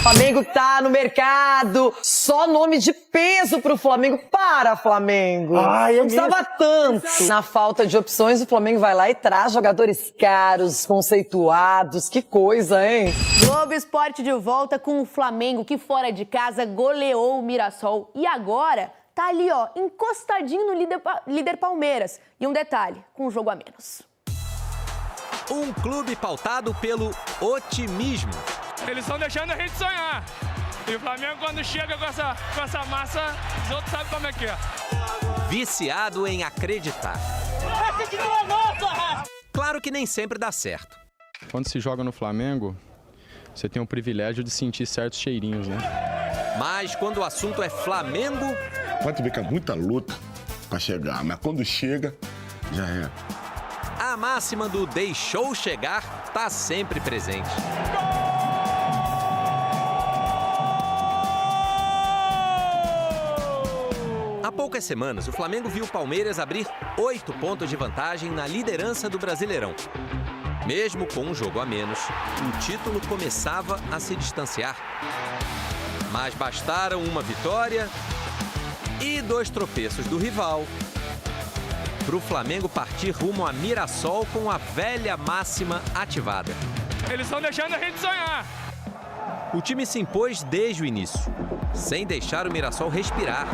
Flamengo tá no mercado. Só nome de peso pro Flamengo. Para, Flamengo. Ai, não precisava tanto. Na falta de opções, o Flamengo vai lá e traz jogadores caros, conceituados. Que coisa, hein? Globo Esporte de volta com o Flamengo, que fora de casa goleou o Mirassol. E agora tá ali, ó, encostadinho no líder Palmeiras. E um detalhe, com um jogo a menos. Um clube pautado pelo otimismo. Eles estão deixando a gente sonhar. E o Flamengo, quando chega com essa massa, os outros sabem como é que é. Viciado em acreditar. Claro que nem sempre dá certo. Quando se joga no Flamengo, você tem o privilégio de sentir certos cheirinhos, né? Mas quando o assunto é Flamengo... Pode ver que é muita luta pra chegar, mas quando chega, já é. A máxima do deixou chegar tá sempre presente. Há poucas semanas, o Flamengo viu o Palmeiras abrir 8 pontos de vantagem na liderança do Brasileirão. Mesmo com um jogo a menos, o título começava a se distanciar. Mas bastaram uma vitória e 2 tropeços do rival para o Flamengo partir rumo a Mirassol com a velha máxima ativada. Eles estão deixando a gente sonhar. O time se impôs desde o início, sem deixar o Mirassol respirar.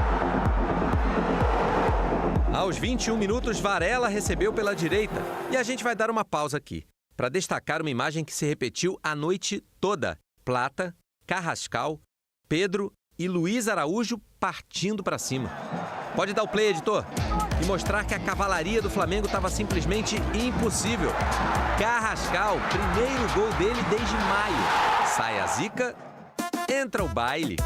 Aos 21 minutos, Varela recebeu pela direita. E a gente vai dar uma pausa aqui, para destacar uma imagem que se repetiu a noite toda. Plata, Carrascal, Pedro e Luiz Araújo partindo para cima. Pode dar o play, editor, e mostrar que a cavalaria do Flamengo estava simplesmente impossível. Carrascal, primeiro gol dele desde maio. Sai a zica, entra o baile.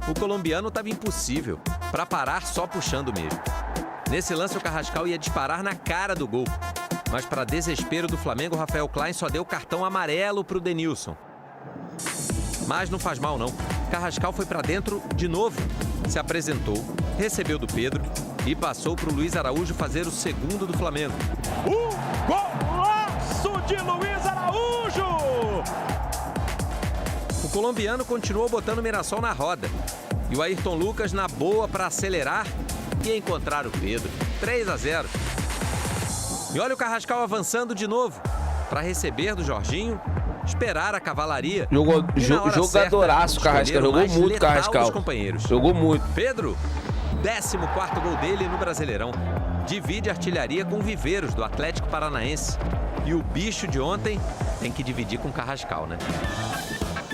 O colombiano estava impossível, para parar só puxando mesmo. Nesse lance, o Carrascal ia disparar na cara do gol. Mas, para desespero do Flamengo, o Rafael Klein só deu cartão amarelo para o Denilson. Mas não faz mal, não. Carrascal foi para dentro de novo, se apresentou, recebeu do Pedro e passou para o Luiz Araújo fazer o segundo do Flamengo. Golaço de Luiz Araújo! O colombiano continuou botando o Mirassol na roda. E o Ayrton Lucas na boa para acelerar e encontrar o Pedro. 3-0. E olha o Carrascal avançando de novo para receber do Jorginho, esperar a cavalaria. Jogadoraço, Carrascal. Jogou muito, Carrascal. Jogou muito. Pedro, 14º gol dele no Brasileirão. Divide artilharia com o Viveiros, do Atlético Paranaense. E o bicho de ontem tem que dividir com o Carrascal, né?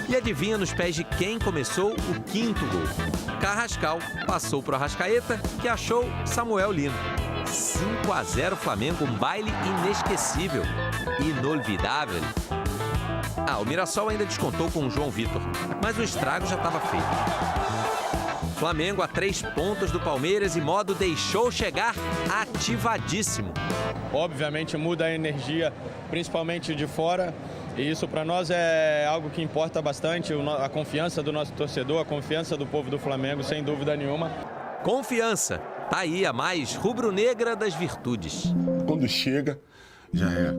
E adivinha nos pés de quem começou o 5º gol? Carrascal passou para o Arrascaeta, que achou Samuel Lino. 5-0 Flamengo, um baile inesquecível, inolvidável. O Mirassol ainda descontou com o João Vitor, mas o estrago já estava feito. Flamengo a 3 pontos do Palmeiras e modo deixou chegar ativadíssimo. Obviamente muda a energia, principalmente de fora. E isso para nós é algo que importa bastante, a confiança do nosso torcedor, a confiança do povo do Flamengo, sem dúvida nenhuma. Confiança, tá aí a mais rubro-negra das virtudes. Quando chega, já é.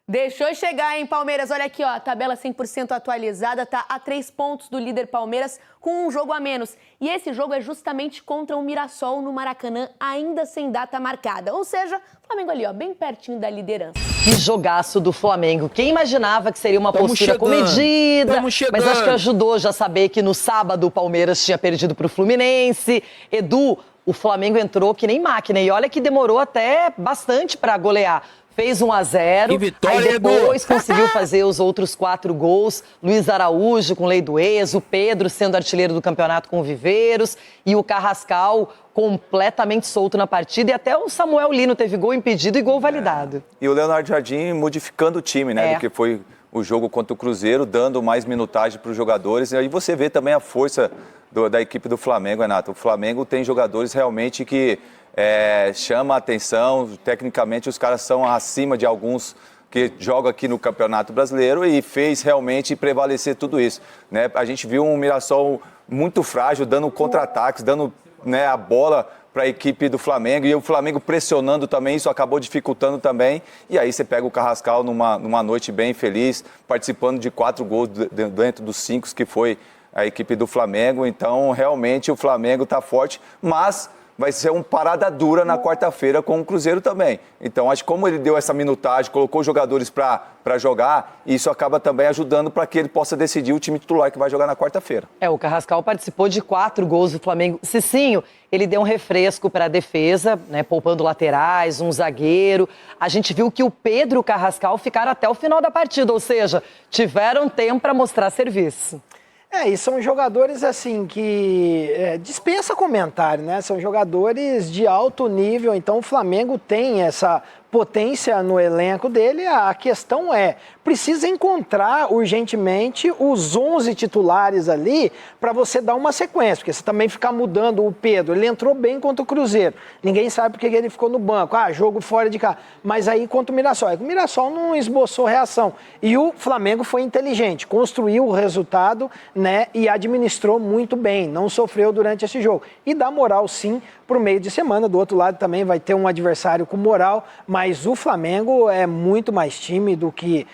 Deixou chegar, hein, Palmeiras? Olha aqui, ó, a tabela 100% atualizada, tá a 3 pontos do líder Palmeiras com um jogo a menos. E esse jogo é justamente contra o Mirassol no Maracanã, ainda sem data marcada. Ou seja, o Flamengo ali, ó, bem pertinho da liderança. Que jogaço do Flamengo. Quem imaginava que seria uma postura comedida? Mas acho que ajudou já saber que no sábado o Palmeiras tinha perdido pro Fluminense. Edu, o Flamengo entrou que nem máquina. E olha que demorou até bastante para golear. Fez 1-0, que vitória, aí depois conseguiu fazer os outros 4 gols. Luiz Araújo com lei do ex, o Pedro sendo artilheiro do campeonato com o Viveiros e o Carrascal completamente solto na partida. E até o Samuel Lino teve gol impedido e gol validado. E o Leonardo Jardim modificando o time, né? Do que foi o jogo contra o Cruzeiro, dando mais minutagem para os jogadores. E aí você vê também a força da equipe do Flamengo, Renato. O Flamengo tem jogadores realmente que chama a atenção, tecnicamente os caras são acima de alguns que jogam aqui no Campeonato Brasileiro e fez realmente prevalecer tudo isso, né? A gente viu um Mirassol muito frágil, dando contra-ataques, dando, né, a bola a equipe do Flamengo, e o Flamengo pressionando também, isso acabou dificultando também, e aí você pega o Carrascal numa noite bem feliz, participando de 4 gols dentro dos 5 que foi a equipe do Flamengo. Então realmente o Flamengo está forte, mas vai ser uma parada dura na quarta-feira com o Cruzeiro também. Então, acho que como ele deu essa minutagem, colocou os jogadores para jogar, isso acaba também ajudando para que ele possa decidir o time titular que vai jogar na quarta-feira. O Carrascal participou de 4 gols do Flamengo. Cicinho, ele deu um refresco para a defesa, né, poupando laterais, um zagueiro. A gente viu que o Pedro e o Carrascal ficaram até o final da partida, ou seja, tiveram tempo para mostrar serviço. E são jogadores, assim, que dispensa comentário, né? São jogadores de alto nível, então o Flamengo tem essa potência no elenco dele. A questão precisa encontrar urgentemente os 11 titulares ali para você dar uma sequência, porque você também ficar mudando o Pedro. Ele entrou bem contra o Cruzeiro, ninguém sabe porque ele ficou no banco, jogo fora de casa, mas aí contra o Mirassol, o Mirassol não esboçou reação, e o Flamengo foi inteligente, construiu o resultado, né, e administrou muito bem, não sofreu durante esse jogo, e dá moral sim para o meio de semana. Do outro lado também vai ter um adversário com moral, mas o Flamengo é muito mais time do que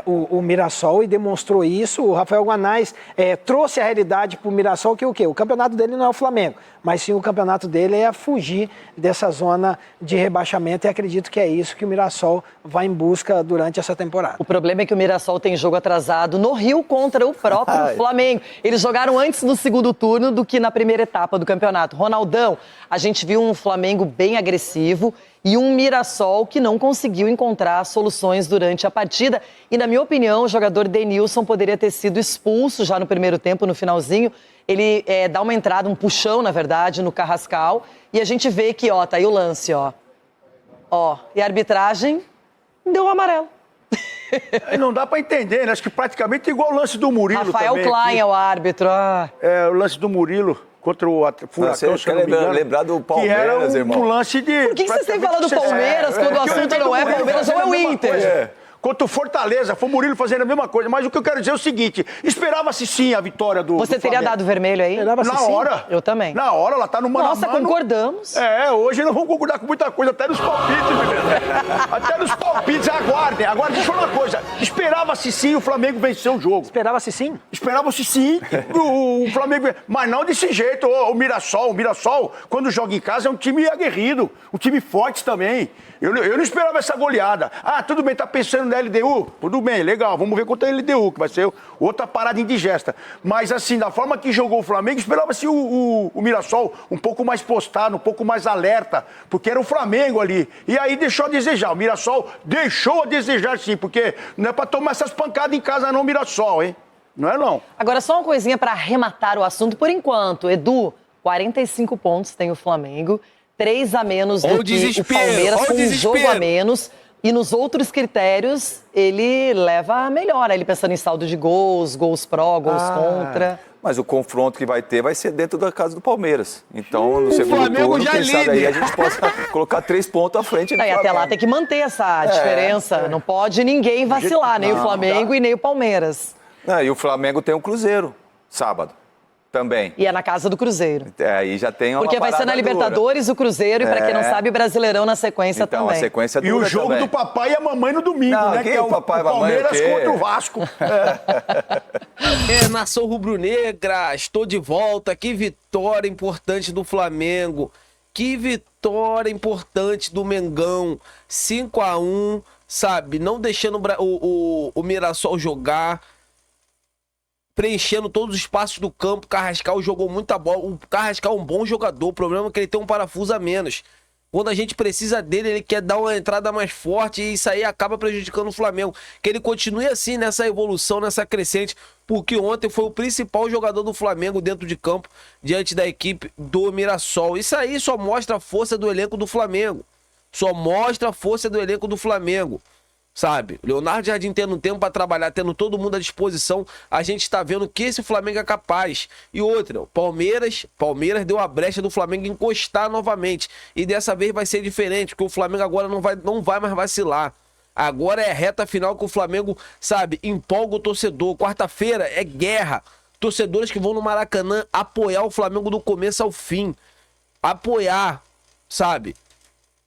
o Mirassol, e demonstrou isso. O Rafael Guanais trouxe a realidade para o Mirassol, que o quê? O campeonato dele não é o Flamengo, mas sim o campeonato dele é fugir dessa zona de rebaixamento, e acredito que é isso que o Mirassol vai em busca durante essa temporada. O problema é que o Mirassol tem jogo atrasado no Rio contra o próprio Flamengo. Eles jogaram antes no segundo turno do que na primeira etapa do campeonato. Ronaldão, a gente viu um Flamengo bem agressivo e um Mirassol que não conseguiu encontrar soluções durante a partida. E, na minha opinião, o jogador Denilson poderia ter sido expulso já no primeiro tempo, no finalzinho. Ele dá uma entrada, um puxão, na verdade, no Carrascal. E a gente vê que, tá aí o lance, e a arbitragem deu um amarelo. Não dá pra entender, né? Acho que praticamente igual o lance do Murilo Rafael também. Klein é o árbitro. O lance do Murilo contra o Furacão, você quer lembrar do Palmeiras, irmão? Que era um lance de... Por que vocês têm falado do Palmeiras quando o assunto não é Palmeiras ou é o Inter? Contra o Fortaleza, foi o Murilo fazendo a mesma coisa. Mas o que eu quero dizer é o seguinte, esperava-se sim a vitória do Você teria dado vermelho aí? Na hora. Eu também. Na hora, ela tá no mano a mano. Nossa, concordamos. Hoje nós vamos concordar com muita coisa, até nos palpites, menino. Até nos palpites, aguardem. Agora, deixa eu falar uma coisa. Esperava-se sim o Flamengo vencer o jogo. Esperava-se sim? Esperava-se sim o Flamengo, mas não desse jeito. O Mirassol, quando joga em casa, é um time aguerrido, um time forte também. Eu não esperava essa goleada. Tudo bem, tá pensando na LDU? Tudo bem, legal, vamos ver contra a LDU, que vai ser outra parada indigesta. Mas assim, da forma que jogou o Flamengo, esperava-se o Mirassol um pouco mais postado, um pouco mais alerta, porque era o Flamengo ali. E aí deixou a desejar. O Mirassol deixou a desejar sim, porque não é pra tomar essas pancadas em casa não, Mirassol, hein? Não é não. Agora, só uma coisinha pra arrematar o assunto por enquanto. Edu, 45 pontos tem o Flamengo, 3 a menos do que o Palmeiras, com um jogo a menos. E nos outros critérios, ele leva a melhor. Ele pensando em saldo de gols pró, gols contra. Mas o confronto que vai ter vai ser dentro da casa do Palmeiras. Então, no segundo turno, quem sabe aí a gente possa colocar 3 pontos à frente. E até lá tem que manter essa diferença. Não pode ninguém vacilar, nem o Flamengo e nem o Palmeiras. E o Flamengo tem o Cruzeiro, sábado. Também. E é na casa do Cruzeiro. Aí já tem uma Porque vai ser na Libertadores o Cruzeiro e, pra quem não sabe, o Brasileirão na sequência então, também. A sequência dura e o jogo também. do papai e a mamãe no domingo, né? Que é o papai, Palmeiras contra o Vasco. Nação rubro-negra, estou de volta. Que vitória importante do Flamengo. Que vitória importante do Mengão. 5-1, sabe? Não deixando o Mirassol jogar. Preenchendo todos os espaços do campo. Carrascal jogou muita bola. O Carrascal é um bom jogador. O problema é que ele tem um parafuso a menos. Quando a gente precisa dele, ele quer dar uma entrada mais forte e isso aí acaba prejudicando o Flamengo. Que ele continue assim, nessa evolução, nessa crescente, porque ontem foi o principal jogador do Flamengo dentro de campo, diante da equipe do Mirassol. Isso aí só mostra a força do elenco do Flamengo. Só mostra a força do elenco do Flamengo. Sabe, Leonardo Jardim tendo tempo para trabalhar, tendo todo mundo à disposição, a gente está vendo que esse Flamengo é capaz. E outra, Palmeiras deu a brecha do Flamengo encostar novamente. E dessa vez vai ser diferente, porque o Flamengo agora não vai mais vacilar. Agora é a reta final que o Flamengo, sabe, empolga o torcedor. Quarta-feira é guerra. Torcedores que vão no Maracanã apoiar o Flamengo do começo ao fim. apoiar, sabe?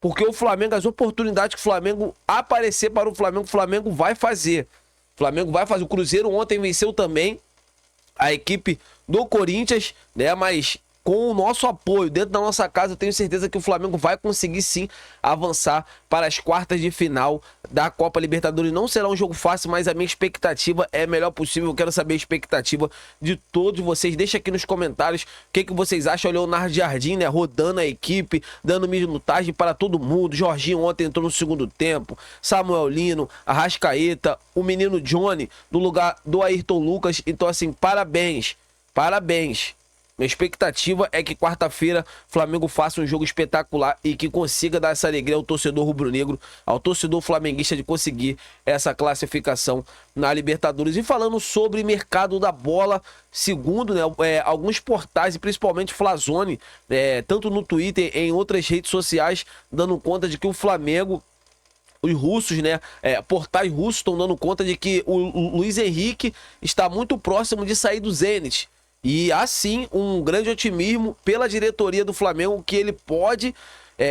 Porque o Flamengo, as oportunidades que o Flamengo aparecer para o Flamengo vai fazer. O Flamengo vai fazer. O Cruzeiro ontem venceu também a equipe do Corinthians, né? Mas com o nosso apoio dentro da nossa casa, eu tenho certeza que o Flamengo vai conseguir sim avançar para as quartas de final da Copa Libertadores. Não será um jogo fácil, mas a minha expectativa é a melhor possível. Eu quero saber a expectativa de todos vocês. Deixa aqui nos comentários o que vocês acham. O Leonardo Jardim, né, rodando a equipe, dando minutagem para todo mundo. Jorginho ontem entrou no segundo tempo. Samuel Lino, Arrascaeta, o menino Johnny no lugar do Ayrton Lucas. Então, assim, parabéns. Parabéns. Minha expectativa é que quarta-feira o Flamengo faça um jogo espetacular e que consiga dar essa alegria ao torcedor rubro-negro, ao torcedor flamenguista de conseguir essa classificação na Libertadores. E falando sobre mercado da bola, segundo, né, alguns portais, e principalmente Flazone, tanto no Twitter e em outras redes sociais, dando conta de que o Flamengo... Os russos, né, portais russos estão dando conta de que o Luiz Henrique está muito próximo de sair do Zenit. E assim, um grande otimismo pela diretoria do Flamengo que ele pode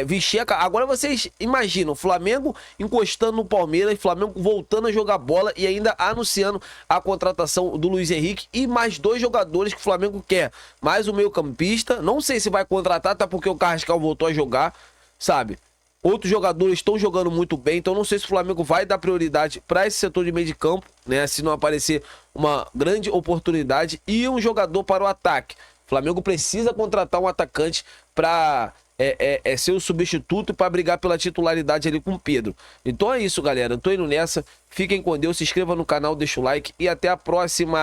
vestir a... Agora vocês imaginam, o Flamengo encostando no Palmeiras, Flamengo voltando a jogar bola e ainda anunciando a contratação do Luiz Henrique e mais 2 jogadores que o Flamengo quer. Mais um meio-campista, não sei se vai contratar, até porque o Carrascal voltou a jogar, sabe? Outros jogadores estão jogando muito bem, então não sei se o Flamengo vai dar prioridade para esse setor de meio de campo, né? Se não aparecer uma grande oportunidade e um jogador para o ataque. O Flamengo precisa contratar um atacante para ser o substituto para brigar pela titularidade ali com o Pedro. Então é isso, galera. Eu tô indo nessa. Fiquem com Deus, se inscreva no canal, deixa o like e até a próxima.